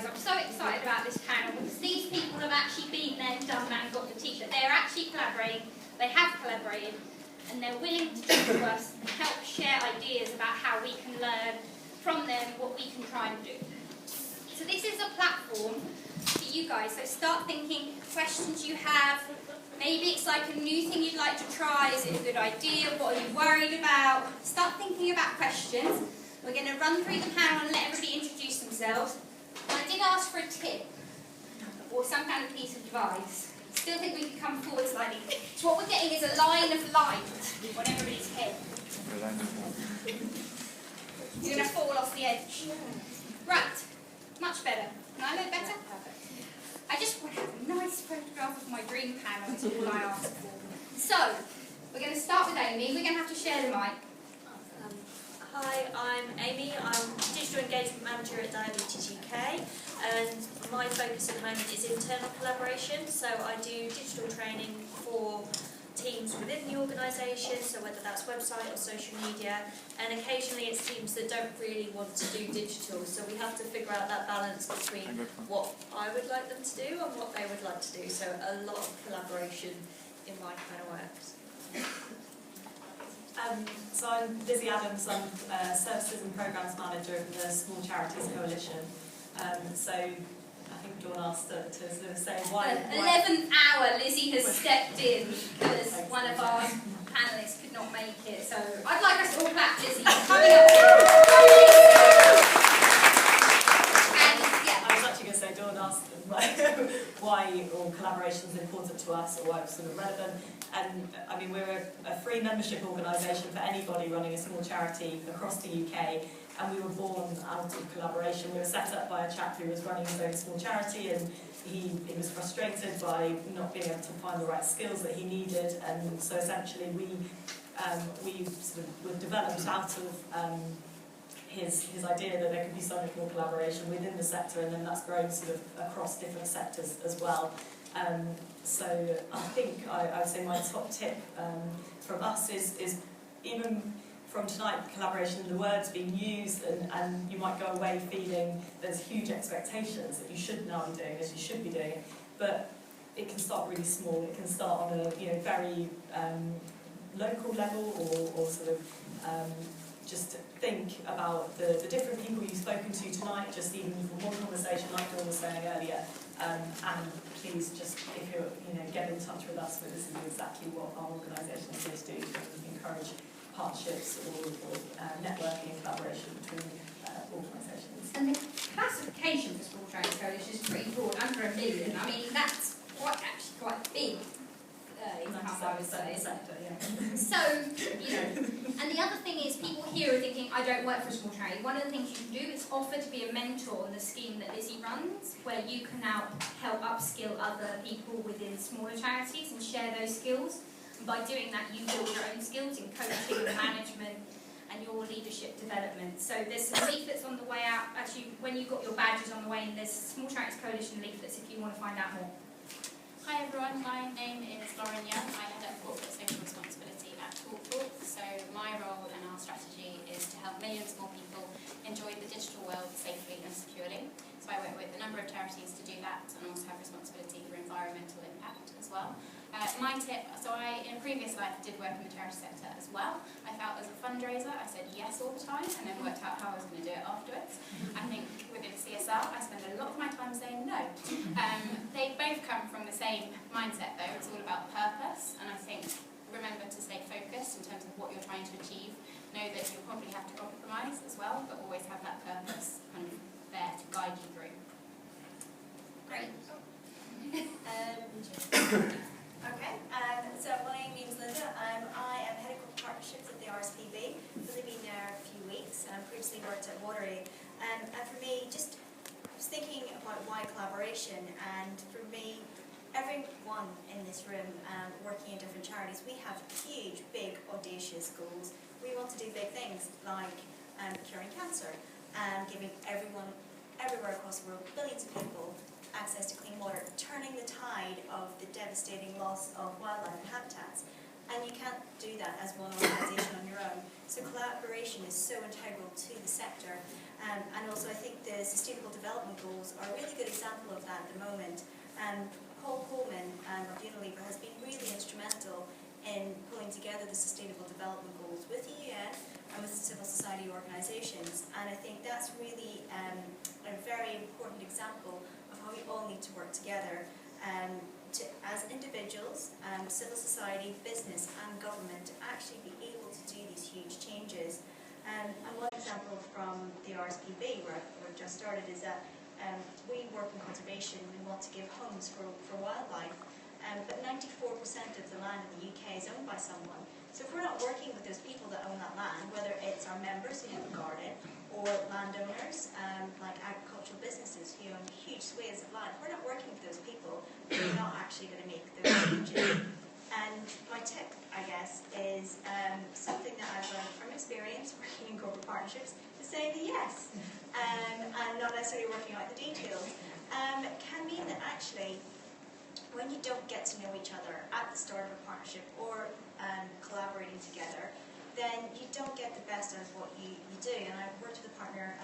guys, I'm so excited about this panel because these people have actually been there, done that and got the t-shirt. They're actually collaborating, they have collaborated, and they're willing to talk to us and help share ideas about how we can learn from them what we can try and do. So this is a platform for you guys, so start thinking questions you have. Maybe it's like a new thing you'd like to try. Is it a good idea? What are you worried about? Start thinking about questions. We're going to run through the panel and let everybody introduce themselves. And I did ask for a tip or some kind of piece of advice. Still think we could come forward slightly. So what we're getting is a line of light on everybody's head. You're going to fall off the edge. Right. Much better. Can I look better? Perfect. I just want to have a nice photograph of my dream panel. It's all I ask for. So, we're going to start with Amy. We're going to have to share the mic. Hi, I'm Amy. I'm Digital Engagement Manager at Diabetes UK, and my focus at the moment is internal collaboration. So I do digital training for teams within the organisation, so whether that's website or social media, and occasionally it's teams that don't really want to do digital, so we have to figure out that balance between what I would like them to do and what they would like to do, so a lot of collaboration in my kind of works. So I'm Lizzie Adams, I'm Services and Programmes Manager of the Small Charities Coalition. So I think Dawn asked to sort of say why... 11th hour, Lizzie has stepped in because one of our panellists could not make it. So I'd like us to all clap Lizzie. Coming up. And yeah. I was actually going to say Dawn asked why all collaboration is important to us or why it's sort of relevant. And I mean, we're a free membership organisation for anybody running a small charity across the UK, and we were born out of collaboration. We were set up by a chap who was running his own small charity, and he was frustrated by not being able to find the right skills that he needed, and so essentially we sort of were developed out of his idea that there could be so much more collaboration within the sector, and then that's grown sort of across different sectors as well. So I think I would say my top tip from us is even from tonight, collaboration, the words being used, and you might go away feeling there's huge expectations that you should now be doing as you should be doing it, but it can start really small. It can start on a very local level, or sort of just think about the different people you've spoken to tonight, just even from one conversation like Dawn was saying earlier, and please just, if you're, get in touch with us, this is exactly what our organisation is here to do, to encourage partnerships or networking and collaboration between organisations. And the classification for Small Charities Coalition is pretty broad, under $1 million. I mean, that's actually quite big. I would say. Sector, yeah. So, and the other thing is, people here are thinking, I don't work for a small charity. One of the things you can do is offer to be a mentor in the scheme that Lizzie runs, where you can now help upskill other people within smaller charities and share those skills. And by doing that, you build your own skills in coaching and management and your leadership development. So there's some leaflets on the way out. Actually, when you got your badges on the way in, there's Small Charities Coalition leaflets if you want to find out more. Hi everyone, my name is Lauren Young. I head up corporate social responsibility at TalkTalk. So my role and our strategy is to help millions more people enjoy the digital world safely and securely. So I work with a number of charities to do that, and also have responsibility for environmental impact as well. My tip, so in a previous life did work in the charity sector as well. I felt as a fundraiser, I said yes all the time and then worked out how I was going to do it afterwards. I think within CSR, I spend a lot of my time saying no. They both come from the same mindset though, it's all about purpose, and I think remember to stay focused in terms of what you're trying to achieve. Know that you'll probably have to compromise as well, but always have that purpose kind of there to guide you through. Great. Okay, so my name is Linda. I am Head of Corporate Partnerships at the RSPB. I've only been there a few weeks, and previously worked at Waterloo. And for me, just was thinking about why collaboration, and for me, everyone in this room working in different charities, we have huge, big, audacious goals. We want to do big things like curing cancer, and giving everyone, everywhere across the world, billions of people, access to clean water, turning the tide of the devastating loss of wildlife and habitats. And you can't do that as one organisation on your own. So collaboration is so integral to the sector. And also I think the Sustainable Development Goals are a example of that at the moment. Paul Coleman of Unilever has been really instrumental in pulling together the Sustainable Development Goals with the UN and with civil society organisations, and I think that's really a very important example of how we all need to work together as individuals, civil society, business and government to actually be able to do these huge changes. And one example from the RSPB, where we've just started, is that we work in conservation. We want to give homes for wildlife, but 94% of the land in the UK is owned by someone. So if we're not working with those people that own that land, whether it's our members who have a garden, or landowners like agricultural businesses who own huge swathes of land, if we're not working with those people, we're not actually going to make those changes. And my tip, I guess, is something that I've learned from experience working in corporate partnerships, is saying the yes, and not necessarily working out the details, can mean that actually, when you don't get to know each other at the start of a partnership or collaborating together, then you don't get the best out of what you do. And I worked with a partner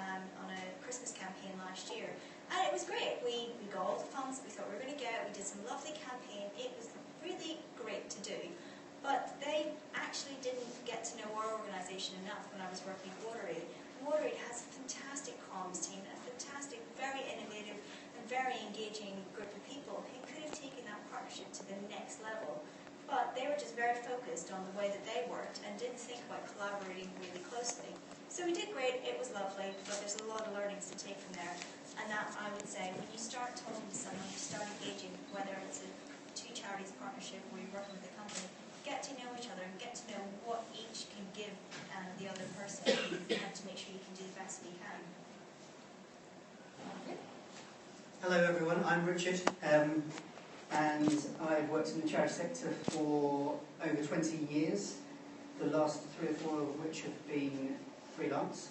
on a Christmas campaign last year, and it was great. We got all the funds that we thought we were going to get. We did some lovely campaign. It was really great to do. But they actually didn't get to know our organisation enough when I was working at Waterade. Waterade has a fantastic comms team, a fantastic, very innovative and very engaging group of people who could have taken that partnership to the next level. But they were just very focused on the way that they worked and didn't think about collaborating really closely. So we did great, it was lovely, but there's a lot of learnings to take from there. And that, I would say, when you start talking to someone, you start engaging, whether it's a two charities partnership or you're working with a company, get to know each other and get to know what each can give the other person and to make sure you can do the best that you can. Hello everyone, I'm Richard. And I've worked in the charity sector for over 20 years, the last 3 or 4 of which have been freelance.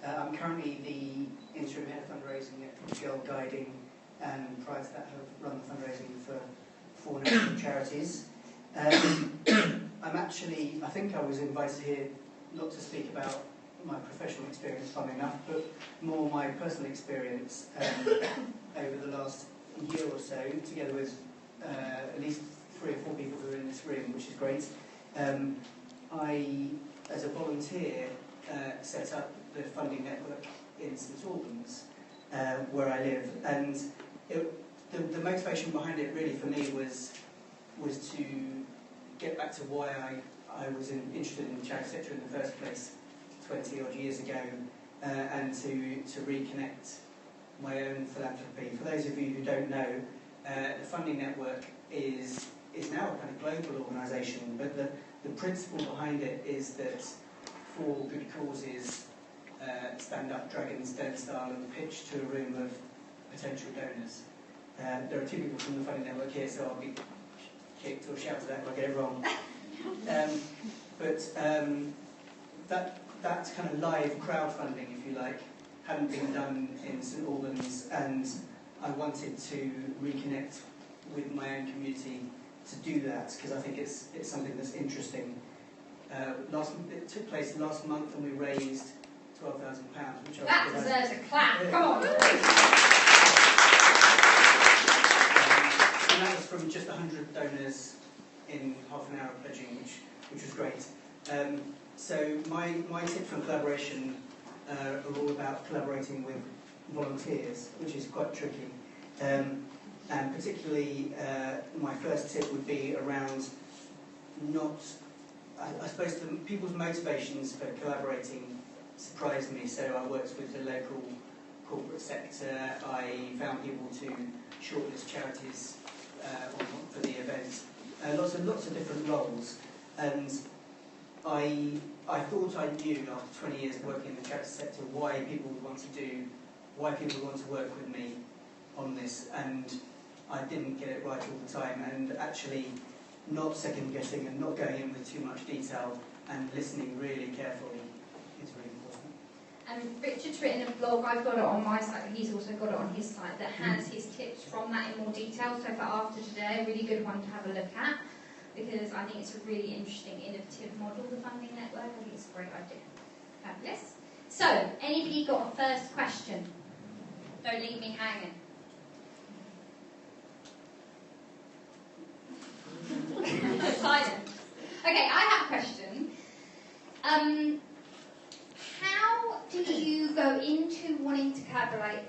I'm currently the interim head of fundraising at Shell Guiding, and prior to that have run the fundraising for 4 national charities. I think I was invited here not to speak about my professional experience, funnily enough, but more my personal experience over the last year or so, together with at least 3 or 4 people who are in this room, which is great. I, as a volunteer, set up the funding network in St Albans, where I live, and the motivation behind it really for me was to get back to why I was interested in the charity sector in the first place 20 odd years ago, and to reconnect my own philanthropy. For those of you who don't know, the funding network is now a kind of global organisation, but the principle behind it is that for good causes, stand up, dragons den style, and pitch to a room of potential donors. There are 2 people from the funding network here, so I'll be kicked or shouted at if I get it wrong. That kind of live crowdfunding, if you like, hadn't been done in St Albans, and I wanted to reconnect with my own community to do that, because I think it's something that's interesting. It took place last month, and we raised £12,000, which that deserves a clap. Yeah. Come on. And that was from just 100 donors in half an hour of pledging, which was great. So my tips on collaboration are all about collaborating with volunteers, which is quite tricky. And particularly, my first tip would be around I suppose people's motivations for collaborating surprised me. So I worked with the local corporate sector. I found people to shortlist charities for the event. Lots of different roles. And I thought I knew after 20 years working in the charity sector why people would want to work with me on this, and I didn't get it right all the time, and actually not second guessing and not going in with too much detail and listening really carefully is really important. Richard's written a blog, I've got it on my site, but he's also got it on his site, that has his tips from that in more detail. So for after today, a really good one to have a look at, because I think it's a really interesting, innovative model, the funding network. I think it's a great idea. Fabulous. So, anybody got a first question? Don't leave me hanging. Okay, I have a question. How do you go into wanting to collaborate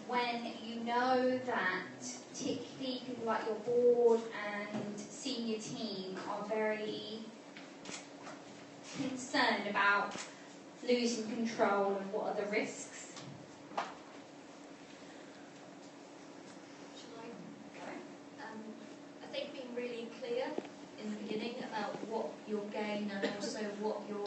when you know that particularly people like your board and senior team are very concerned about losing control and what are the risks? Shall I go? I think being really clear in the beginning about what your gain and also what your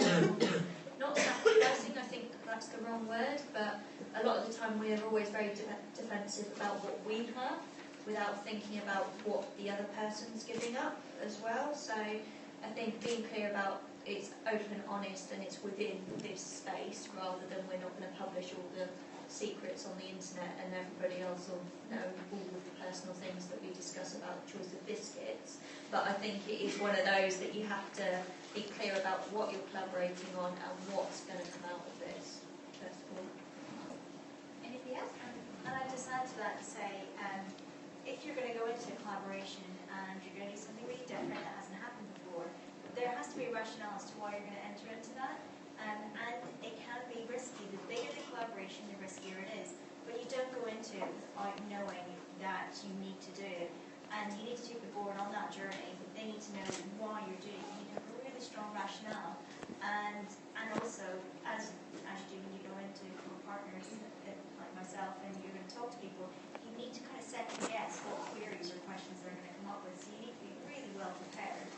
not sacrificing, I think that's the wrong word, but a lot of the time we're always very defensive about what we have without thinking about what the other person's giving up as well. So I think being clear about it's open and honest and it's within this space rather than we're not going to publish all the secrets on the internet and everybody else will know all of the personal things that we discuss about choice of biscuits. But I think it is one of those that you have to be clear about what you're collaborating on and what's going to come out of this, first of all. Anything else? And I'd just add to that to say, if you're going to go into a collaboration and you're going to do something really different that hasn't happened before, there has to be a rationale as to why you're going to enter into that. And it can be risky. The bigger the collaboration, the riskier it is. But you don't go into it without knowing that you need to do it. And you need to take the board on that journey. They need to know why you're doing it. You need to have a really strong rationale. And also, as you do when you go into partners like myself and you're going to talk to people, you need to kind of second guess what queries or questions they're going to come up with. So you need to be really well prepared.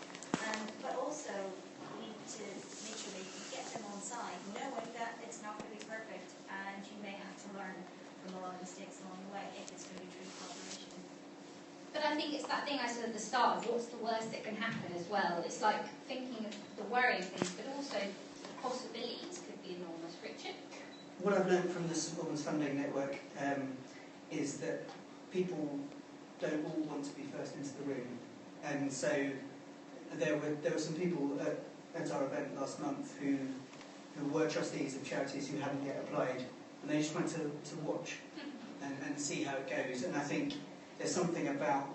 But also, you need to make sure that you get them on side, knowing that it's not going to be perfect and you may have to learn from a lot of mistakes along the way if it's going to be true collaboration. But I think it's that thing I said at the start of what's the worst that can happen as well. It's like thinking of the worrying things, but also the possibilities could be enormous. Richard? What I've learned from the St Albans Funding Network is that people don't all want to be first into the room. And so there were some people at our event last month who were trustees of charities who hadn't yet applied, and they just wanted to watch and see how it goes. And I think there's something about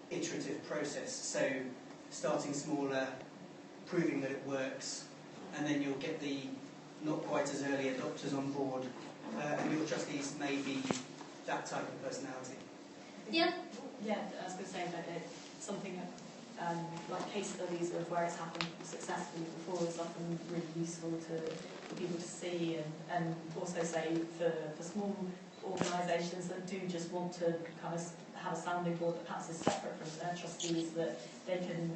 iterative process, so starting smaller, proving that it works, and then you'll get the not quite as early adopters on board, and your trustees may be that type of personality. Yeah. Yeah, I was going to say that something like case studies of where it's happened successfully before is often really useful for people to see, and also say for small organisations that do just want to kind of have a sounding board that perhaps is separate from their trustees, that they can,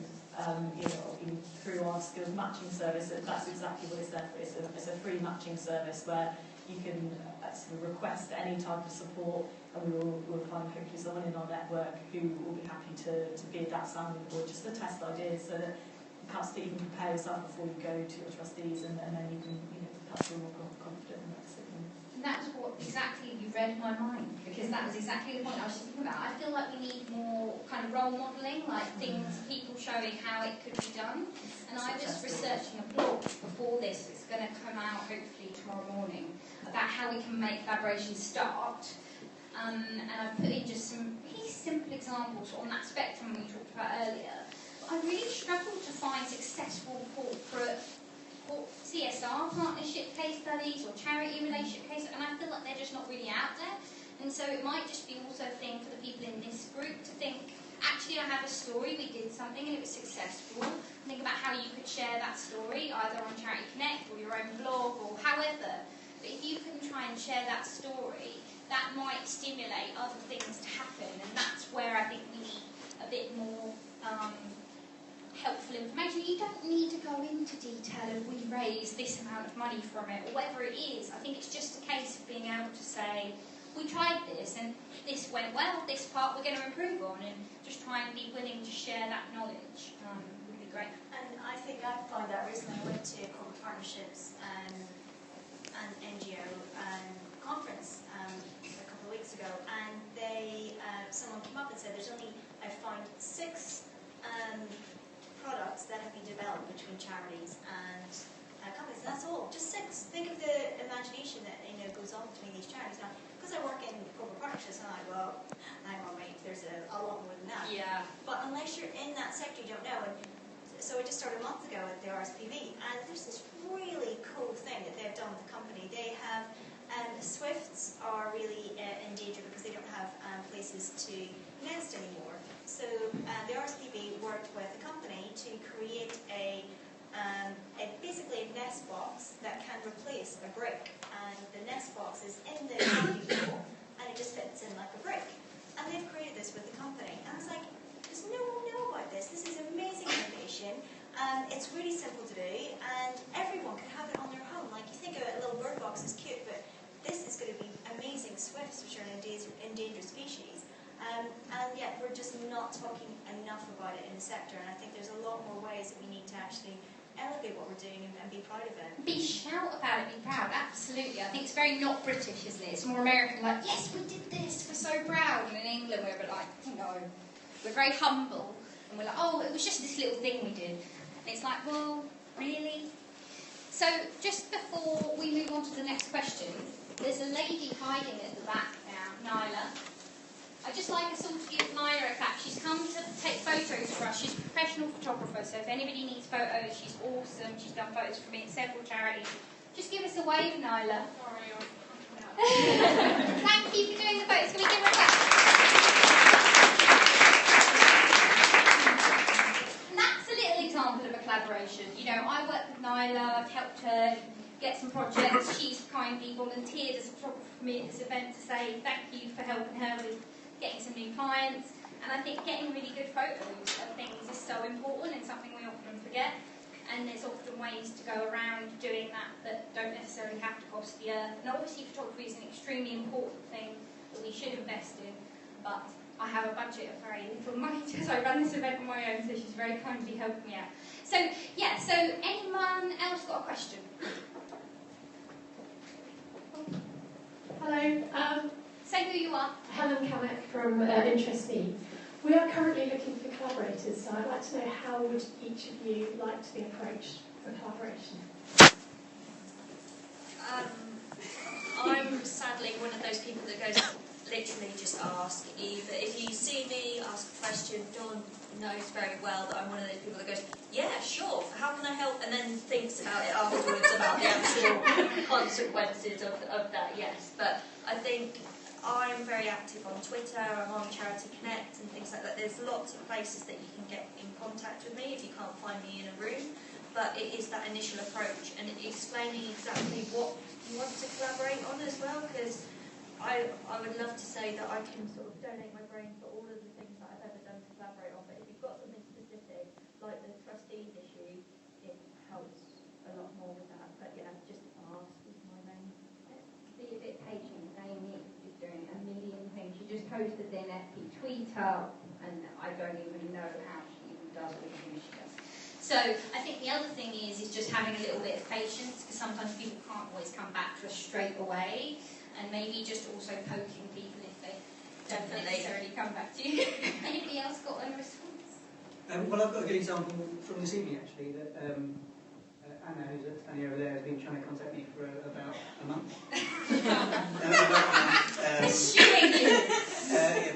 through our skills matching service, that's exactly what it's there for. It's a free matching service where you can sort of request any type of support, and we'll find hopefully someone in our network who will be happy to be that sounding board, just to test ideas, so that perhaps you can prepare yourself before you go to your trustees, and then you can perhaps feel more confident in that decision. And that was what exactly you read my mind, because that was exactly the point I was just thinking about. I feel like we need more kind of role modelling, like things, people showing how it could be done. And I was researching a blog before this, it's going to come out hopefully tomorrow morning, about how we can make collaboration start. And I put in just some really simple examples on that spectrum we talked about earlier. But I really struggled to find successful corporate CSR partnership case studies or charity relationship case, and I feel like they're just not really out there. And so it might just be also a thing for the people in this group to think, actually I have a story, we did something and it was successful. Think about how you could share that story, either on Charity Connect or your own blog or however. But if you can try and share that story, that might stimulate other things to happen, and that's where I think we need a bit more helpful information. You don't need to go into detail of we raised this amount of money from it, or whatever it is. I think it's just a case of being able to say, we tried this and this went well, this part we're going to improve on, and just try and be willing to share that knowledge would be great. And I think I found that recently. I went to corporate partnerships and NGO conference a couple of weeks ago, and someone came up and said I found 6 products that have been developed between charities and companies, and that's all, just 6. Think of the imagination that goes on between these charities. Now, because I work in corporate partnerships, I'm like, well, hang on, wait, there's a lot more than that. Yeah. But unless you're in that sector, you don't know. And so I just started a month ago at the RSPB, and there's this really cool thing that they've done with the company. They have swifts are really in danger because they don't have places to nest anymore. So the RSPB worked with a company to create basically a nest box that can replace a brick, and the nest box is in the concrete wall, and it just fits in like a brick. And they've created this with the company, and I was like, does no one know about this? This is amazing innovation. It's really simple to do, and everyone can have it on their home. Like, you think a little bird box is cute, but this is going to be amazing swifts, which are an endangered species. And yet we're just not talking enough about it in the sector, and I think there's a lot more ways that we need to actually elevate what we're doing and be proud of it. Be shout about it, be proud, absolutely. I think it's very not British, isn't it? It's more American, like, yes, we did this, we're so proud. And in England, we're a bit like, no. We're very humble, and we're like, oh, it was just this little thing we did. And it's like, well, really? So, just before we move on to the next question, there's a lady hiding at the back now, Nyla. I'd just like us all to give Nyla a clap. She's come to take photos for us. She's a professional photographer, so if anybody needs photos, she's awesome. She's done photos for me at several charities. Just give us a wave, Nyla. Sorry, Thank you for doing the photos. Can we give her a clap? And that's a little example of a collaboration. You know, I work with Nyla, I've helped her get some projects. She's kindly volunteered as a photographer for me at this event to say thank you for helping her with getting some new clients. And I think getting really good photos of things is so important and something we often forget. And there's often ways to go around doing that don't necessarily have to cost the earth. And obviously photography is an extremely important thing that we should invest in. But I have a budget of very little money because I run this event on my own, so she's very kindly helped me out. So, yeah, so anyone else got a question? Hello, Say who you are. Helen Kamek from Interest Me. We are currently looking for collaborators, so I'd like to know how would each of you like to be approached for collaboration? I'm sadly one of those people that goes, literally just ask. Either if you see me, ask a question. Dawn knows very well that I'm one of those people that goes, yeah, sure, how can I help? And then thinks about it afterwards, about the actual consequences of that, yes. But I think I'm very active on Twitter, I'm on Charity Connect and things like that. There's lots of places that you can get in contact with me if you can't find me in a room. But it is that initial approach and explaining exactly what you want to collaborate on as well, because I would love to say that I can sort of donate my brain for all of the things that I've ever done to collaborate on, but if you've got something specific, like the trustees issue, it helps a lot more with that. But yeah, just ask is my main tip. Be a bit patient. Amy is doing a million things. She just posted the NFT tweet up, and I don't even know how she even does all the things she does. So I think the other thing is just having a little bit of patience, because sometimes people can't always come back to us straight away, and maybe just also poking people if they don't necessarily come back to you. Anybody else got a response? Well, I've got a good example from this evening, actually, that Anna, who's standing over there, has been trying to contact me for about a month. Pursuing you.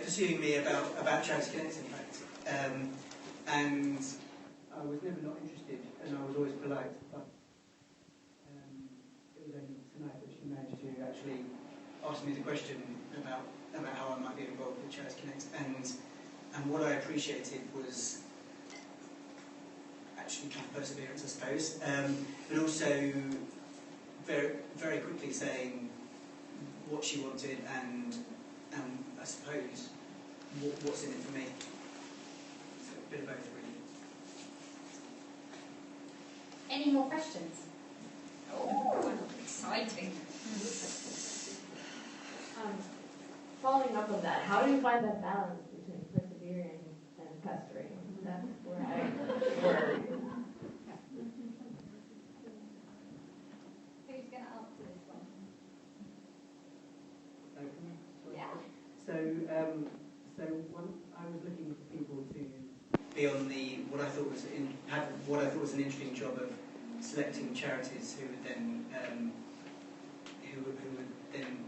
Pursuing me about Charity Connect, in fact. And I was never not interested, and I was always polite, but it was only tonight that she managed to actually ask me the question about how I might be involved with Charity Connect, and what I appreciated was actually kind of perseverance, I suppose, but also very, very quickly saying what she wanted and I suppose what's in it for me. So a bit of both, really. Any more questions? Oh, exciting. Following up on that, how do you find that balance between persevering and pestering? That's where I worry. Who's going to answer this one? Yeah. So when I was looking for people to be on what I thought was an interesting job of selecting charities who would then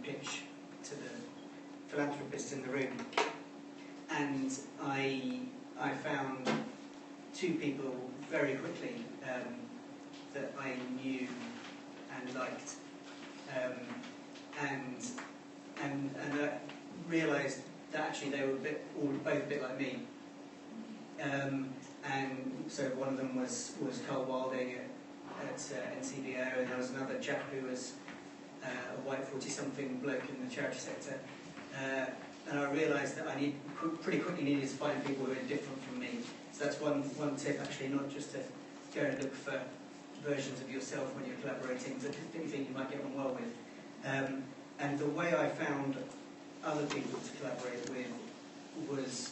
pitch to the philanthropists in the room, and I found two people very quickly that I knew and liked, and realised that actually they were both a bit like me. And so one of them was Carl Wilding at NCBO, and there was another chap who was a white 40-something bloke in the charity sector. And I realised that I pretty quickly needed to find people who were different from me. So that's one tip, actually, not just to go and look for versions of yourself when you're collaborating that you think you might get on well with. And the way I found other people to collaborate with was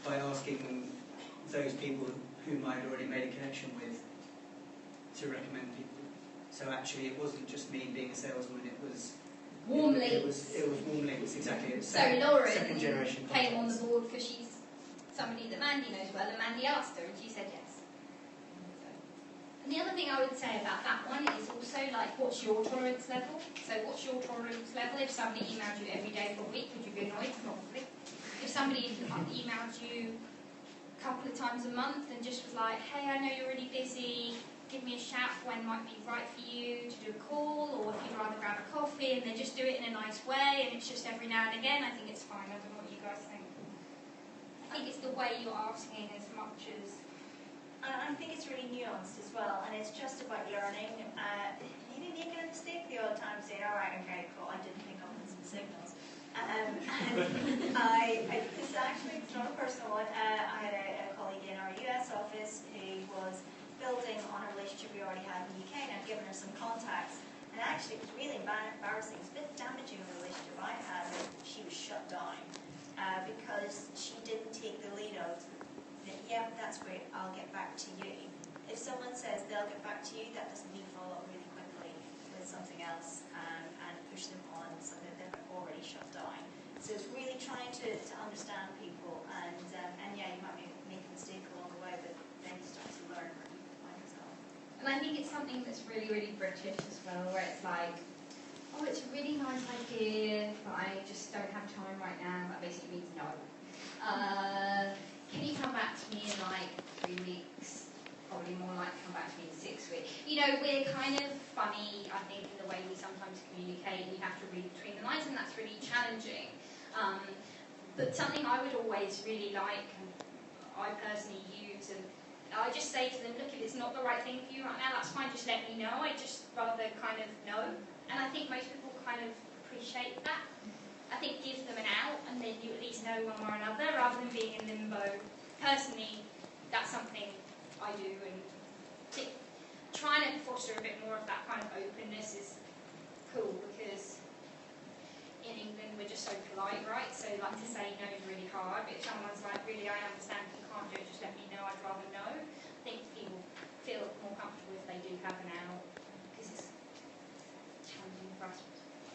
by asking those people whom I'd already made a connection with to recommend people. So actually it wasn't just me being a salesman, it was Warm it leads. was warm leads, exactly. It was So Lauren second generation came on the contacts. board because she's somebody that Mandy knows well, and Mandy asked her and she said yes. And the other thing I would say about that one is also like, what's your tolerance level? So what's your tolerance level? If somebody emailed you every day for a week, would you be annoyed? Probably. If somebody emailed you a couple of times a month and just was like, hey, I know you're really busy, give me a shout when might be right for you to do a call, or if you'd rather grab a coffee, and they just do it in a nice way, and it's just every now and again, I think it's fine. I don't know what you guys think. I think it's the way you're asking as much as... I think it's really nuanced as well, and it's just about learning. Maybe making a mistake the odd time, saying, all right, okay, cool, I didn't pick up on some signals. And this actually, it's not a personal one. I had a colleague in our US office who was building on a relationship we already had in the UK, and I'd given her some contacts. And actually, it was really embarrassing. It was a bit damaging of the relationship I had, that she was shut down because she didn't take the lead of, yeah, that's great, I'll get back to you. If someone says they'll get back to you, that doesn't mean follow up really quickly with something else and push them on so that they're already shut down. So it's really trying to understand people, and yeah, you might make a mistake along the way, but then you start to learn where people find yourself. And I think it's something that's really, really British as well, where it's like, oh, it's a really nice idea, but I just don't have time right now. That basically means no. Can you come back to me in like 3 weeks? Probably more like come back to me in 6 weeks. You know, we're kind of funny, I think, in the way we sometimes communicate. You have to read between the lines, and that's really challenging. But something I would always really like, and I personally use, and I just say to them, look, if it's not the right thing for you right now, that's fine, just let me know. I just rather kind of know. And I think most people kind of appreciate that. I think give them an out, and then you at least know one way or another, rather than being in limbo. Personally, that's something I do, and trying to foster a bit more of that kind of openness is cool, because in England we're just so polite, right? So like to say no is really hard, but if someone's like, really, I understand if you can't do it, just let me know, I'd rather know. I think people feel more comfortable if they do have an out, because it's challenging for us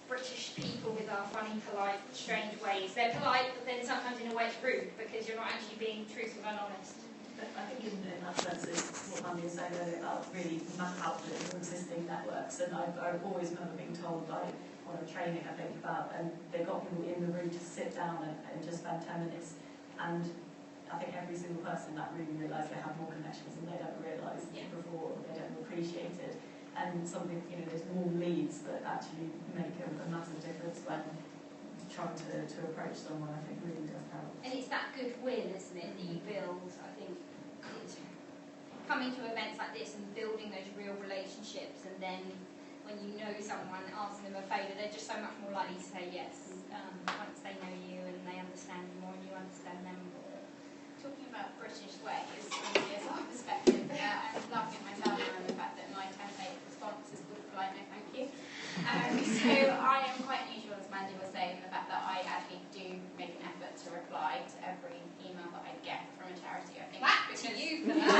British people with our funny, polite, strange ways. They're polite, but then sometimes in a way it's rude, because you're not actually being truthful and honest. I think in that sense is what Mandy was saying earlier about really map out the existing networks. And I always remember being told by one of the training I think about, and they got people in the room to sit down and just spend 10 minutes. And I think every single person in that room realised they have more connections than they'd ever realised before, or they'd ever appreciated. And something, you know, there's warm leads that actually make a massive difference when trying to approach someone, I think really does help. And it's that goodwill, isn't it, that you build. I think it's coming to events like this and building those real relationships, and then when you know someone, asking them a favour, they're just so much more likely to say yes once they know you and they understand you more and you understand them more. Talking about British ways, from the DSR perspective, I'm laughing at myself around the fact that my template response is called polite no thank you. So I am quite unusual, as Mandy was saying, in the fact that I actually do make an effort to reply to every email that I get from a charity. I think Back to you for that.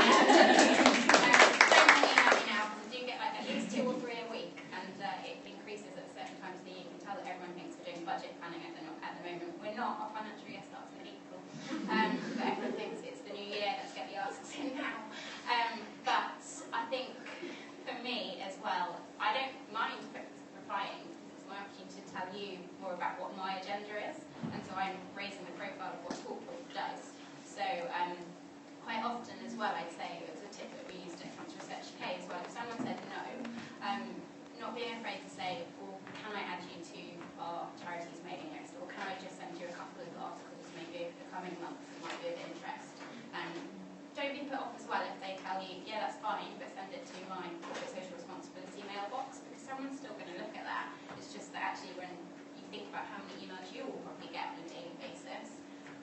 Don't email me now, because I do get like at least 2 or 3 a week, and it increases at certain times of the year. You can tell that everyone thinks we're doing budget planning at the moment. We're not. Our financial year starts in April. But everyone thinks it's the new year, let's get the asks in now. But I think for me as well, I don't mind replying. It's my opportunity to tell you more about what my agenda is, and so I'm raising the profile of what Talk does. So quite often as well, I'd say it's a tip that we coming months that might be of interest. Don't be put off as well if they tell you, yeah, that's fine, but send it to my corporate social responsibility mailbox, because someone's still going to look at that. It's just that actually when you think about how many emails you will probably get on a daily basis,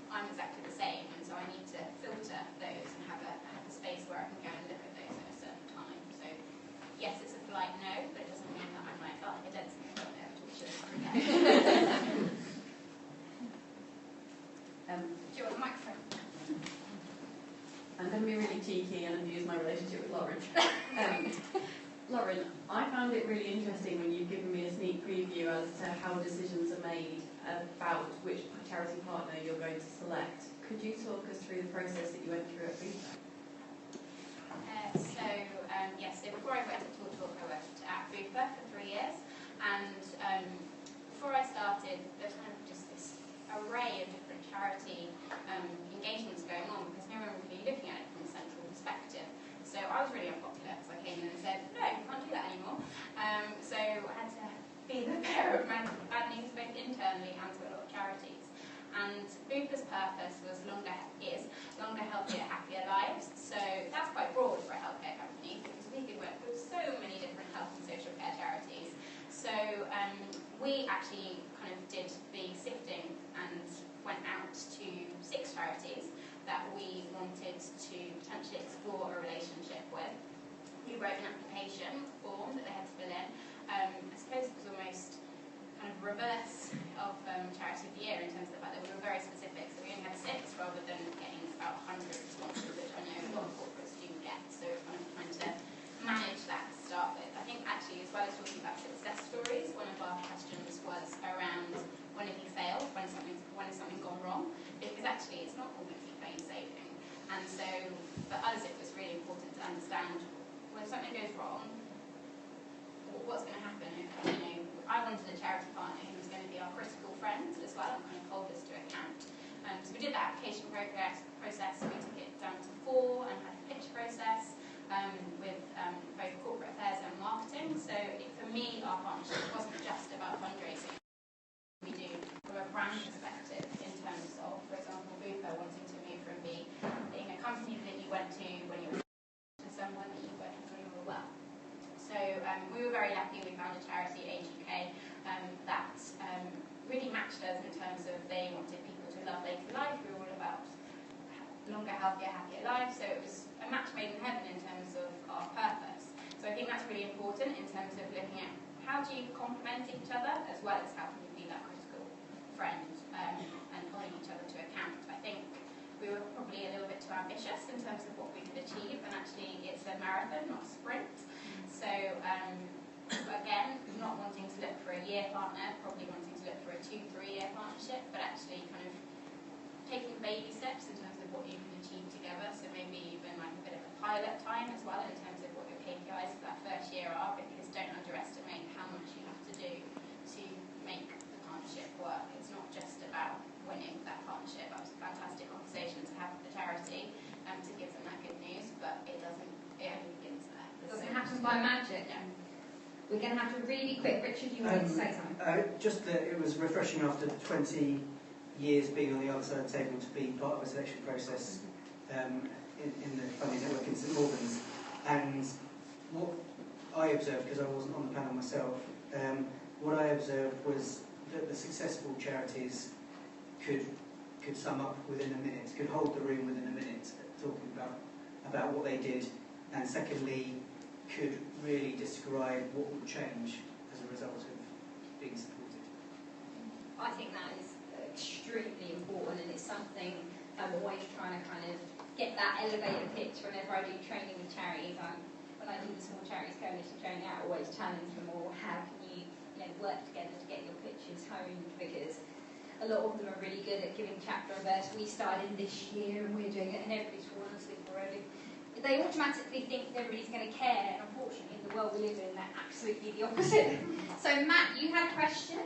I'm exactly the same, and so I need to filter those and have a space where I can go and look at those at a certain time. So yes, it's a polite no, but it doesn't mean that I'm like, oh, I don't think I've got it, which is do you want the microphone? I'm going to be really cheeky and abuse my relationship with Lauren. Lauren, I found it really interesting when you've given me a sneak preview as to how decisions are made about which charity partner you're going to select. Could you talk us through the process that you went through at Bupa? So before I went to Talk, I worked at Bupa for 3 years, and before I started, there's kind of just this array of different charity engagements going on, because no one was really looking at it from a central perspective. So I was really unpopular, so I came in and said, no, you can't do that anymore. So I had to be the bearer of bad news both internally and to a lot of charities. And Bupa's purpose was longer, healthier, happier lives. So that's quite broad for a healthcare company, because we could work with so many different health and social care charities. So we actually kind of did the sifting and went out to 6 charities that we wanted to potentially explore a relationship with. We wrote an application form that they had to fill in. I suppose it was almost kind of reverse of Charity of the Year in terms of the fact that we were very specific. So we only had 6 rather than getting about 100 responses, which I know a lot of corporates do get. So kind of trying to manage that to start with. I think actually, as well as talking about success stories, one of our questions was around when have you failed, when has something gone wrong, because actually it's not always plain sailing. And so for us it was really important to understand when something goes wrong, what's going to happen. I wanted a charity partner who was going to be our critical friend as well and kind of hold us to account. So we did that application process, we took it down to 4 and had a pitch process with both corporate affairs and marketing. So for me, our partnership wasn't just about fundraising. We do from a brand perspective in terms of, for example, Bupa wanting to move from being a company that you went to when you were to someone that you went to when you were well. So we were very lucky. We found a charity, Age UK, that really matched us in terms of they wanted people to love later life. We were all about longer, healthier, happier lives. So it was a match made in heaven in terms of our purpose. So I think that's really important in terms of looking at how do you complement each other as well as how can you be that critical friend and holding each other to account. I think we were probably a little bit too ambitious in terms of what we could achieve, and actually it's a marathon, not a sprint. So again, not wanting to look for a year partner, probably wanting to look for a 2-3 year partnership, but actually kind of taking baby steps in terms of what you can achieve together. So maybe even like a bit of a pilot time as well in terms of what your KPIs for that first year are, because don't underestimate how much you have to do to make the partnership work. It's not just about winning that partnership. That was a fantastic conversation to have with the charity to give them that good news, but it only begins there. It doesn't happen by magic. No. We're going to have to really quick. Richard, you wanted to say something? Just that it was refreshing after 20 years being on the other side of the table to be part of a selection process in the funding network in St Albans. And what I observed, because I wasn't on the panel myself, what I observed was that the successful charities could sum up within a minute, could hold the room within a minute, talking about what they did, and secondly, could really describe what would change as a result of being supported. I think that is extremely important, and it's something I'm always trying to kind of get that elevator pitch whenever I do training with charities. When I do the small charities coalition training, I always challenge them all, how can you work together to get your pitches honed, because a lot of them are really good at giving chapter and verse. We started this year and we're doing it, and everybody's fallen asleep already. They automatically think everybody's going to care, and unfortunately in the world we live in, they're absolutely the opposite. So Matt, you had a question?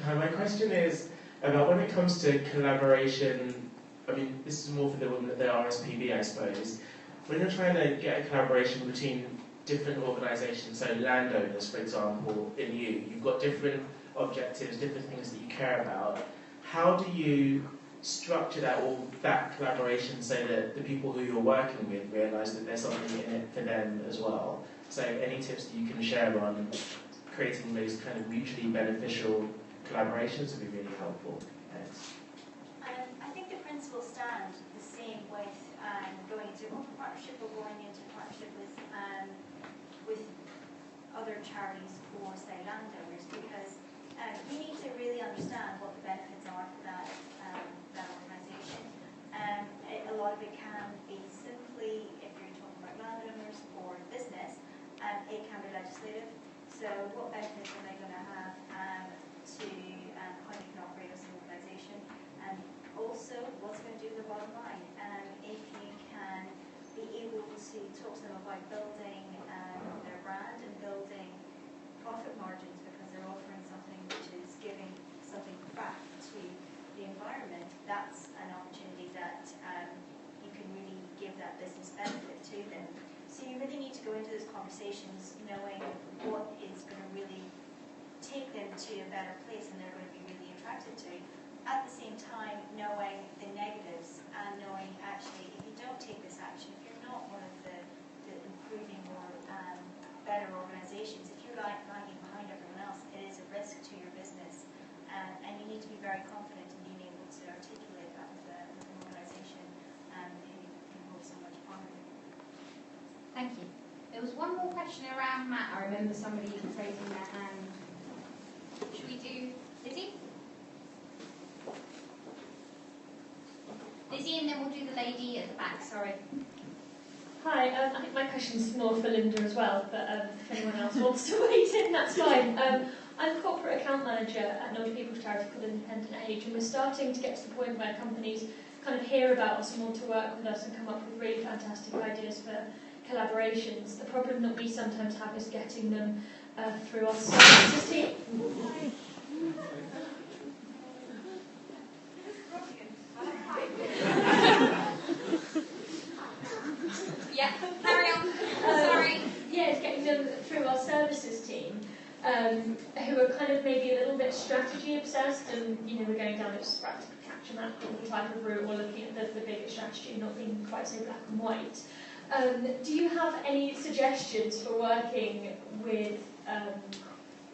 Hi, my question is about when it comes to collaboration. I mean, this is more for the women at the RSPB, I suppose. When you're trying to get a collaboration between different organisations, so landowners, for example, you've got different objectives, different things that you care about. How do you structure that or that collaboration so that the people who you're working with realise that there's something in it for them as well? So any tips that you can share on creating those kind of mutually beneficial collaborations would be really helpful. Thanks. I think the principles stand the same with going into a corporate partnership or going into a partnership with other charities or, say, landowners, because you need to really understand what the benefits are for that organisation. A lot of it can be simply, if you're talking about landowners or business, it can be legislative. So what benefits are they going to have to how you can operate as an organisation? And also, what's going to do with the bottom line? If you can be able to talk to them about building their brand and building profit margins because they're offering something which is giving something back to the environment, that's an opportunity that you can really give that business benefit to them. So you really need to go into those conversations knowing what is going to really take them to a better place and they're going to be really attracted to. At the same time, knowing the negatives and knowing actually if you don't take this action, if you're not one of the improving or better organisations, if you're lagging behind everyone else, it is a risk to your business. And you need to be very confident in being able to articulate that with an organisation who holds so much power. Thank you. There was one more question around Matt. I remember somebody raising their hand. Should we do Lizzie? Lizzie, and then we'll do the lady at the back. Sorry. Hi, I think my question's more for Linda as well, but if anyone else wants to wait in, that's fine. I'm corporate account manager at an old people's charity called Independent Age, and we're starting to get to the point where companies kind of hear about us and want to work with us and come up with really fantastic ideas for collaborations. The problem that we sometimes have is getting them through our services team. Yeah, carry on. Sorry. Yeah, it's getting them through our services team, who are kind of maybe a little bit strategy obsessed, and we're going down this capture mackerel type of route, or looking at the bigger strategy, not being quite so black and white. Do you have any suggestions for working with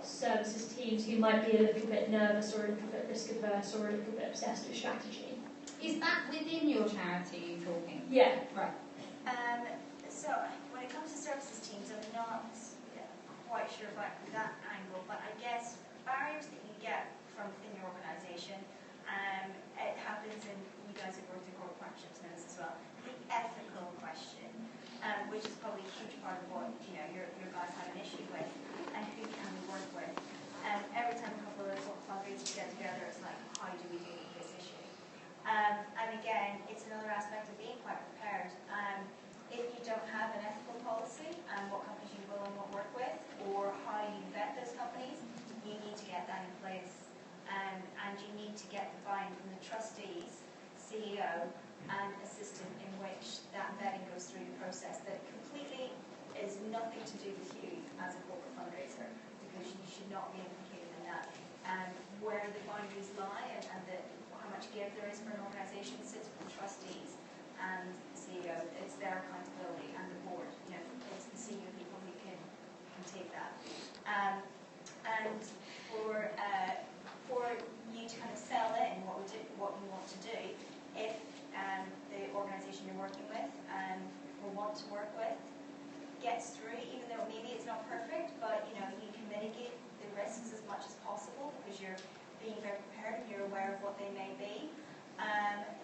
services teams who might be a little bit nervous or a little bit risk averse or a little bit obsessed with strategy? Is that within your charity you're talking? Yeah. Right. So when it comes to services teams, I'm not quite sure about that angle, but I guess barriers that you get from within your organisation, it happens in, you guys have worked in corporate partnerships know this as well, the ethical question, which is probably a huge part of what your guys have an issue with, and who can we work with. Every time a couple of fundraisers get together, it's like, how do we deal with this issue? And again, it's another aspect of being quite prepared. If you don't have an ethical policy and what companies you will and won't work with, or how you vet those companies, you need to get that in place. And you need to get the buy-in from the trustees, CEO, and assistant, in which that vetting goes through the process that completely is nothing to do with you as a corporate fundraiser, because you should not be implicated in that. Where the boundaries lie and how much give there is for an organisation sits with the trustees and the CEO. It's their accountability, and the board. It's the senior people who can take that. And for you to kind of sell in what you want to do, if the organisation you're working with or want to work with gets through, even though maybe it's not perfect, but you can mitigate the risks as much as possible because you're being very prepared and you're aware of what they may be,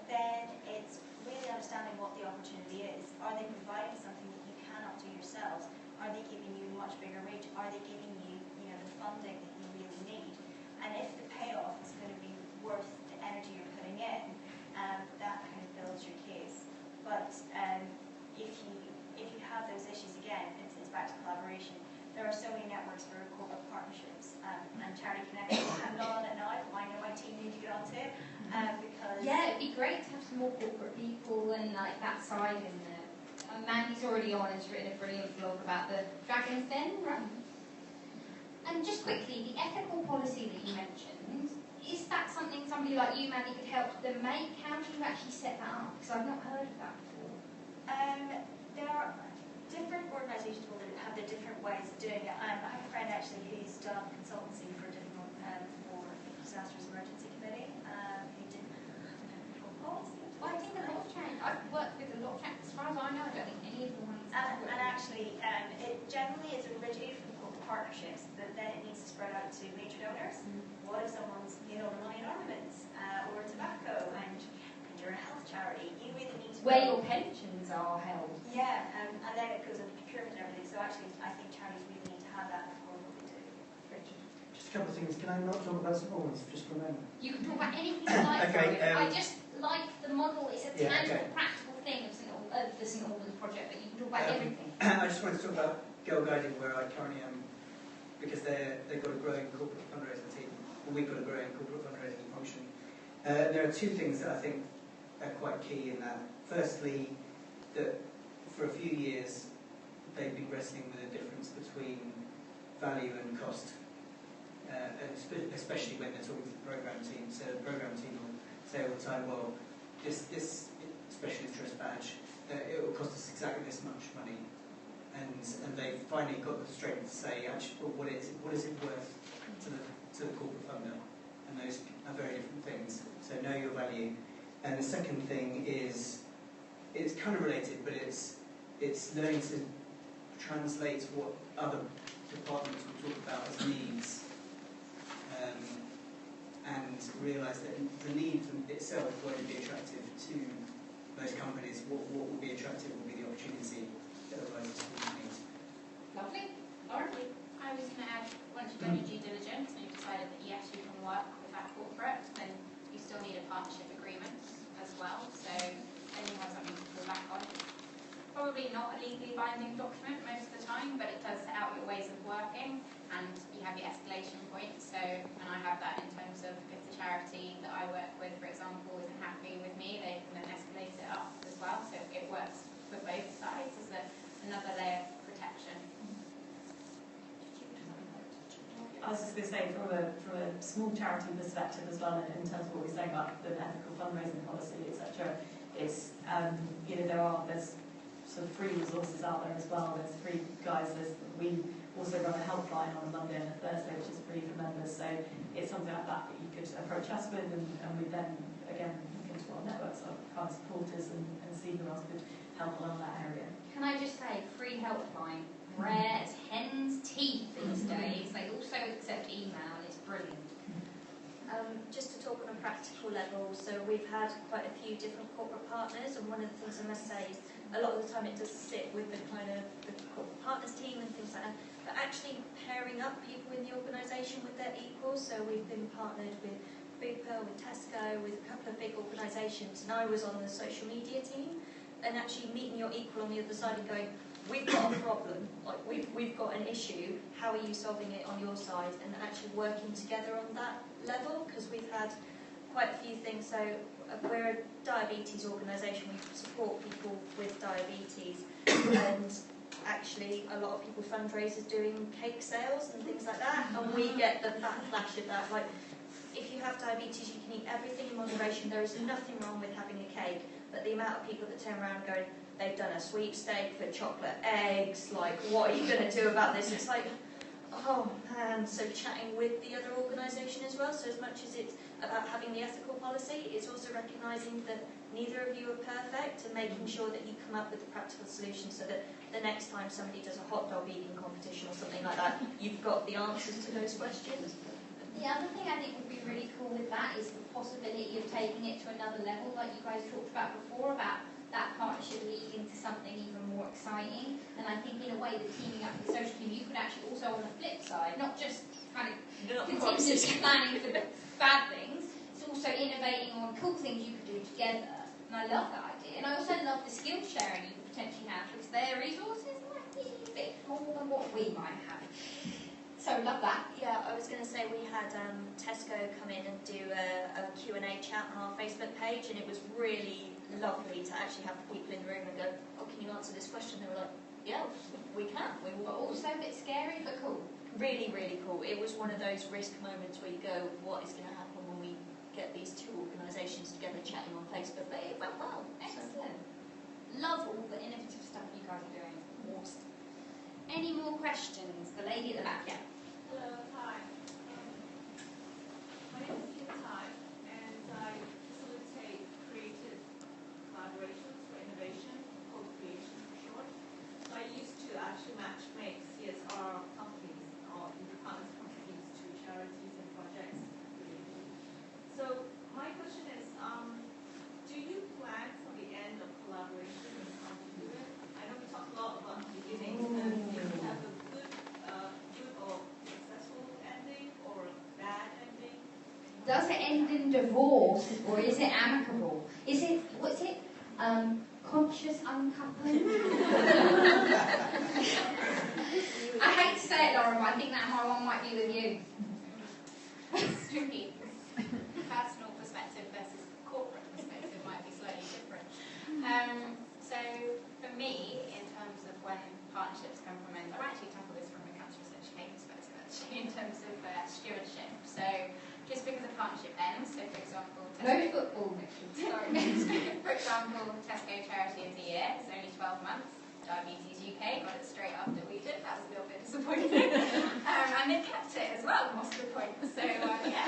then it's really understanding what the opportunity is. Are they providing something that you cannot do yourselves? Are they giving you much bigger reach? Are they giving you, the funding that you really need? And if the payoff is going to be worth the energy you're putting in, that kind of builds your case. But if you have those issues, again, it's back to collaboration. There are so many networks for corporate partnerships and charity connections. I'm not on it now, but I know my team need to get onto it because it'd be great to have some more corporate people and like that side in there. Mandy's already on and has written a brilliant blog about the Dragon's Den, right? And just quickly, the ethical policy that you mentioned, is that something somebody like you, Maddie, could help them make? How do you actually set that up? Because I've not heard of that before. There are different organisations will have their different ways of doing it. I have a friend actually who's done consultancy for a different for Disasters Emergency Committee who did policy. I think a lot of charities, I've worked with a lot of charities, as far as I know, I don't think any of the ones And actually, it generally is originated from corporate partnerships, but then it needs to spread out to major donors. What if someone's paid all the money in armaments or tobacco and you're a health charity? You really need to where your pensions are held. Yeah, and then it goes into procurement and everything. So actually, I think charities really need to have that for what we do. Just a couple of things. Can I not talk about St Albans just for a moment? You can talk about anything you like. Okay, I just like the model. It's a Yeah, tangible, okay. practical thing of the St Albans project, but you can talk about everything. I just wanted to talk about Girl Guiding, where I currently am, because they've got a growing corporate fundraising team, and we've got a growing corporate fundraising function. There are two things that I think are quite key in that. Firstly, that for a few years they've been wrestling with the difference between value and cost, and especially when they're talking to the programme team. So the programme team will say all the time, well, this specialist trust badge, it will cost us exactly this much money, and they've finally got the strength to say, actually, well, what is it worth to the corporate funder? And those are very different things. So know your value. And the second thing is, it's kind of related, but it's learning to translate what other departments will talk about as needs, and realise that the need itself won't be attractive to most companies. What will be attractive will be the opportunity that arises from the need. Lovely. Lauren? I was going to add, once you've done your due diligence and you've decided that yes, you can work with that corporate, then you still need a partnership agreement as well, so then you have something to fall back on. Probably not a legally binding document most of the time, but it does set out your ways of working, and you have your escalation points. So, and I have that in terms of if the charity that I work with, for example, isn't happy with me, they can then escalate it up as well. So it works for both sides as another layer of protection. I was just going to say, from a small charity perspective as well, in terms of what we're saying about the ethical fundraising policy, etc., it's there's sort of free resources out there as well. There's free guides. We also run a helpline on a Monday and a Thursday, which is free for members. So it's something like that you could approach us with, and we then again look into our networks of our supporters and see who else could help along that area. Can I just say, free helpline, rare as hen's teeth these days. They also accept email, and it's brilliant. Just to talk on a practical level, so we've had quite a few different corporate partners, and one of the things I must say is a lot of the time it does sit with the kind of the corporate partners team and things like that, but actually pairing up people in the organisation with their equals. So we've been partnered with Bupa, with Tesco, with a couple of big organisations, and I was on the social media team, and actually meeting your equal on the other side and going, we've got a problem, like we've got an issue, how are you solving it on your side, and actually working together on that level, because we've had quite a few things. So we're a diabetes organisation, we support people with diabetes, and actually a lot of people fundraisers doing cake sales and things like that, and we get the backlash of that, like if you have diabetes you can eat everything in moderation, there is nothing wrong with having a cake, but the amount of people that turn around going, they've done a sweepstake for chocolate eggs, like what are you going to do about this? It's like, oh man, so chatting with the other organisation as well, so as much as it's about having the ethical policy, it's also recognising that neither of you are perfect and making sure that you come up with a practical solution so that the next time somebody does a hot dog eating competition or something like that, you've got the answers to those questions. The other thing I think would be really cool with that is the possibility of taking it to another level, like you guys talked about before, about that partnership leading to something even more exciting. And I think in a way that teaming up with the social team, you could actually also on the flip side, not just kind of contingency planning for the bad things, it's also innovating on cool things you could do together. And I love that idea. And I also love the skill sharing you could potentially have, because their resources might be a bit more than what we might have. So love that. Yeah, I was going to say we had Tesco come in and do a Q&A chat on our Facebook page, and it was really lovely to actually have people in the room and go, oh, can you answer this question? They were like, yeah, we can. We will. But also a bit scary, but cool. really, really cool. It was one of those risk moments where you go, what is going to happen when we get these two organisations together chatting on Facebook? But it went well. Excellent. Love all the innovative stuff you guys are doing. Awesome. Any more questions? The lady at the back, yeah. Hello, hi. My name is Kim Tai, and I facilitate creative collaborations for innovation, co-creation for short. So I used to actually matchmake CSR companies or independent companies to charities and projects. So my question is, do you plan for the end of collaboration and how to do it? I know we talked a lot about the beginnings and if you have a good or successful ending or a bad ending. Does it end in divorce or is it amicable? Is it, what's it? Conscious uncoupling? I hate to say it, Lauren, but I think that my one might be with you. It's tricky. Personal perspective versus corporate perspective might be slightly different. So for me, in terms of when partnerships come from end, I've actually tackled this from a cancer research case perspective actually, in terms of stewardship. So just because a partnership ends, so for example, No football. sorry, for example, Tesco Charity of the Year, it's only 12 months. Diabetes UK got it straight after we did. That was a little bit disappointing. And they kept it as well, what's the point? So, yeah.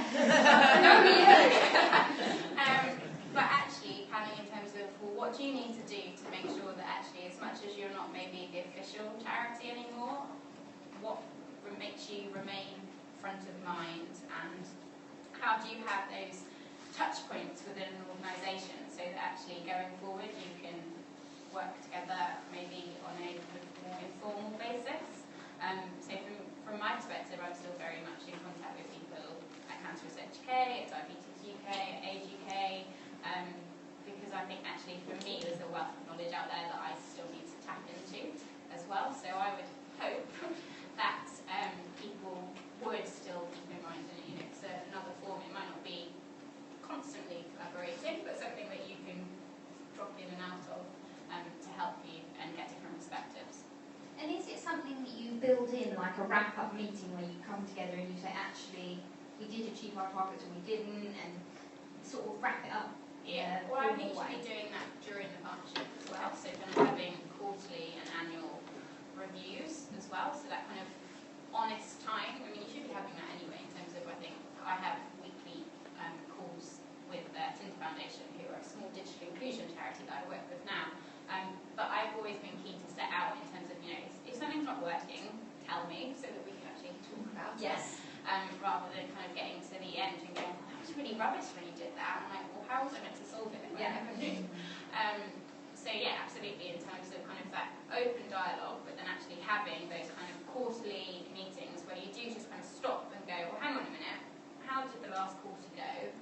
But actually, planning in terms of, well, what do you need to do to make sure that actually, as much as you're not maybe the official charity anymore, what makes you remain front of mind, and how do you have those touch points within an organisation so that actually going forward you can work together maybe on a more informal basis. So from my perspective, I'm still very much in contact with people at Cancer Research UK, at Diabetes UK, at Age UK, because I think actually for me there's a wealth of knowledge out there that I still need to tap into as well. So I would hope that people would still keep in mind, and it's another form. It might not be constantly collaborating, but something that you can drop in and out of to help you and get different perspectives. And is it something that you build in, like a wrap-up meeting where you come together and you say, actually, we did achieve our targets or we didn't, and sort of wrap it up? Yeah, well, I think you should be doing that during the partnership as well, so kind of having quarterly and annual reviews as well, so that kind of honest time. I mean, you should be having that anyway in terms of, I think, I have weekly calls with Tinder Foundation, who are a small digital inclusion charity that I work with now. But I've always been keen to set out in terms of, if something's not working, tell me so that we can actually talk about it. Rather than kind of getting to the end and going, that was really rubbish when you did that. I'm like, well, how was I meant to solve it if I never knew? So yeah, absolutely, in terms of kind of that open dialogue, but then actually having those kind of quarterly meetings where you do just kind of stop and go, well, hang on a minute, how did the last quarter go?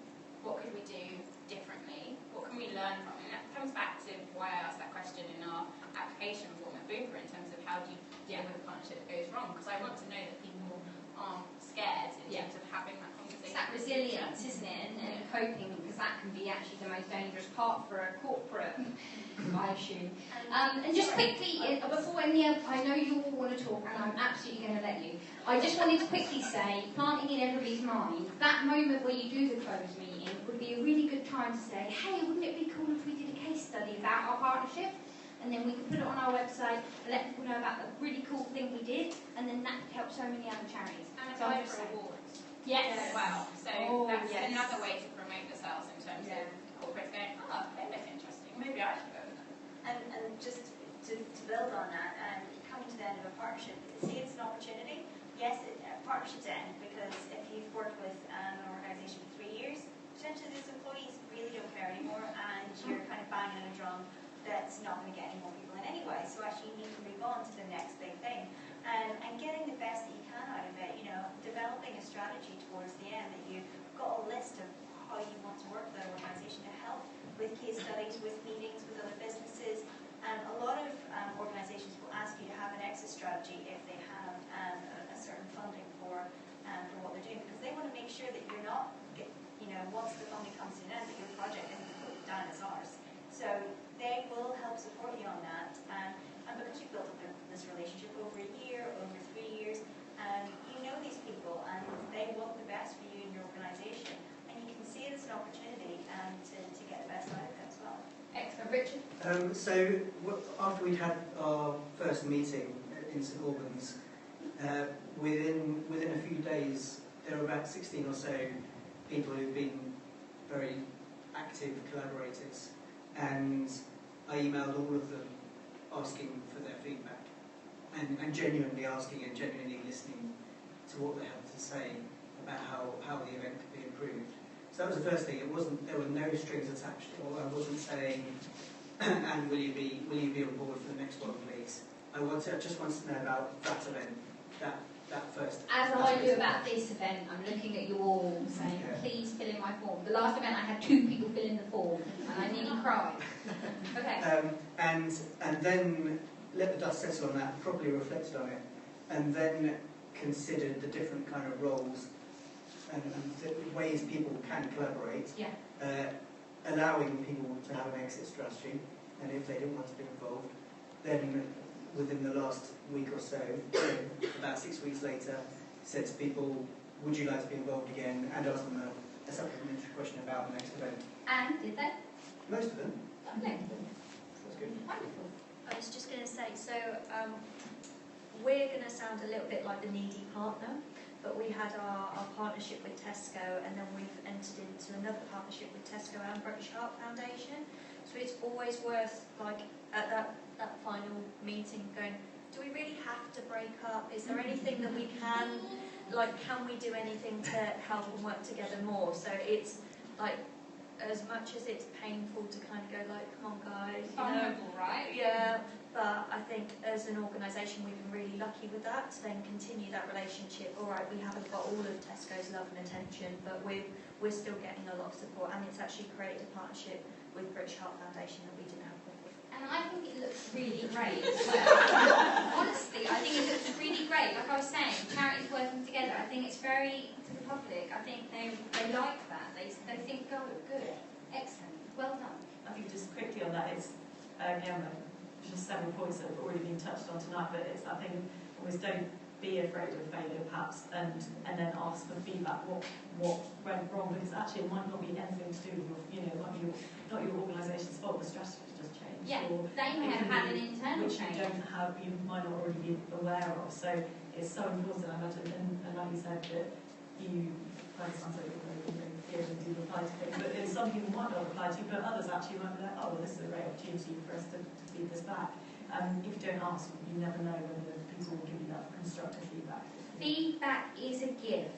What could we do differently? What can we learn from it? And that comes back to why I asked that question in our application form at Bupa in terms of how do you deal with a partnership that goes wrong? Because I want to know that people aren't scared in terms of having that conversation. It's that resilience, isn't it? And coping, because that can be actually the most dangerous part for a corporate, I assume. And just quickly, before I know you all want to talk, and I'm absolutely going to let you. I just wanted to quickly say, planting in everybody's mind, that moment where you do the closed meeting would be a really good time to say, hey, wouldn't it be cool if we did a case study about our partnership? And then we can put it on our website and let people know about the really cool thing we did, and then that could help so many other charities. And apply for awards. Yes. As well. So that's another way to promote yourselves in terms of corporates going, oh, they look interesting, maybe I should go with them. And just to build on that, coming to the end of a partnership, see it's an opportunity. Yes, partnerships end because if you've worked with an organisation for 3 years, potentially those employees really don't care anymore, and you're kind of banging on a drum that's not going to get any more people in anyway. So actually you need to move on to the next big thing. And getting the best that you can out of it, developing a strategy towards the end that you've got a list of how you want to work with an organisation to help with case studies, with meetings, with other businesses. A lot of organisations will ask you to have an exit strategy if they have a certain funding for what they're doing, because they want to make sure that you're not, once the funding comes to an end, that your project isn't put down as ours. So they will help support you on that. And because you've built up this relationship over a year, over 3 years, you After we'd had our first meeting in St Albans, within a few days there were about 16 or so people who've been very active collaborators, and I emailed all of them asking for their feedback, and genuinely asking and genuinely listening to what they had to say about how the event could be improved. So that was the first thing. There were no strings attached, or I wasn't saying, and will you be on board for the next one, please? I just wanted to know about that event, that first. As I do about this event, I'm looking at you all saying, please fill in my form. The last event I had 2 people fill in the form, and I nearly cried. Okay. And then let the dust settle on that, properly reflected on it, and then considered the different kind of roles and the ways people can collaborate. Yeah. Allowing people to have an exit strategy, and if they didn't want to be involved, then within the last week or so, about 6 weeks later, said to people, would you like to be involved again, and asked them a supplementary question about the next event. And did they? Most of them. Lovely. That's good. Wonderful. I was just going to say, so we're going to sound a little bit like the needy partner, but we had our partnership with Tesco, and then we've entered into another partnership with Tesco and British Heart Foundation. So it's always worth, like, at that final meeting going, do we really have to break up? Is there anything that we can, like, can we do anything to help and work together more? So it's like, as much as it's painful to kind of go like, come on guys, you know, Vulnerable, right? yeah, but I think as an organisation we've been really lucky with that, to then continue that relationship. All right, we haven't got all of Tesco's love and attention, but we're still getting a lot of support, and it's actually created a partnership with British Heart Foundation that we didn't have before. And I think it looks really great as well. Honestly, I think it looks really great. Like I was saying, charities working together, I think it's very, to the public, I think they like that. They think, oh, good, excellent, well done. I think just quickly on that, it's, again, just several points that have already been touched on tonight, but it's that thing, always don't be afraid of failure perhaps, and then ask for feedback, what went wrong, because actually it might not be anything to do with your, not your organisation's fault, the strategy just changed. Yeah, or they may have had an internal which change. you don't have, you might not already be aware of, so it's so important, I imagine, and like you said, that you, kind of sounds like you're very clear and do reply to things, but it's something you might not reply to, but others actually might be like, oh, well, this is a great opportunity for us to feed this back. If you don't ask, you never know whether people will give you that constructive feedback. Feedback is a gift.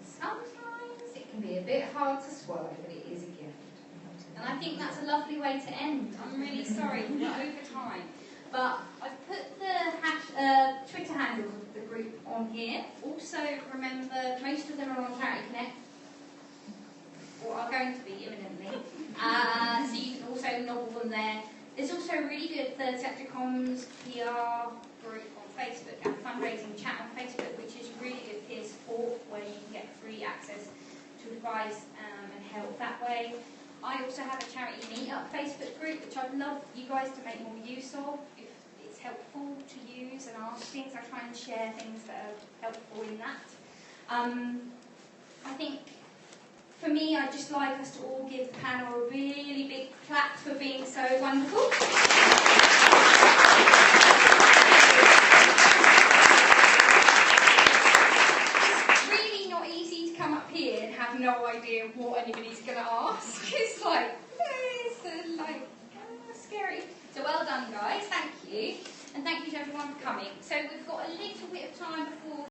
Sometimes it can be a bit hard to swallow, but it is a gift. And I think that's a lovely way to end. I'm really sorry, we're over time. But I've put the Twitter handles of the group on here. Also, remember, most of them are on Charity Connect, or are going to be imminently. So you can also nobble them there. There's also a really good Third Sector Comms PR group on Facebook and fundraising chat on Facebook, which is really good peer support, where you can get free access to advice and help that way. I also have a Charity Meetup Facebook group, which I'd love you guys to make more use of. If it's helpful to use and ask things, I try and share things that are helpful in that. I think, for me, I'd just like us to all give the panel a really big clap for being so wonderful. It's really not easy to come up here and have no idea what anybody's going to ask. It's like, scary. So well done, guys. Thank you. And thank you to everyone for coming. So we've got a little bit of time before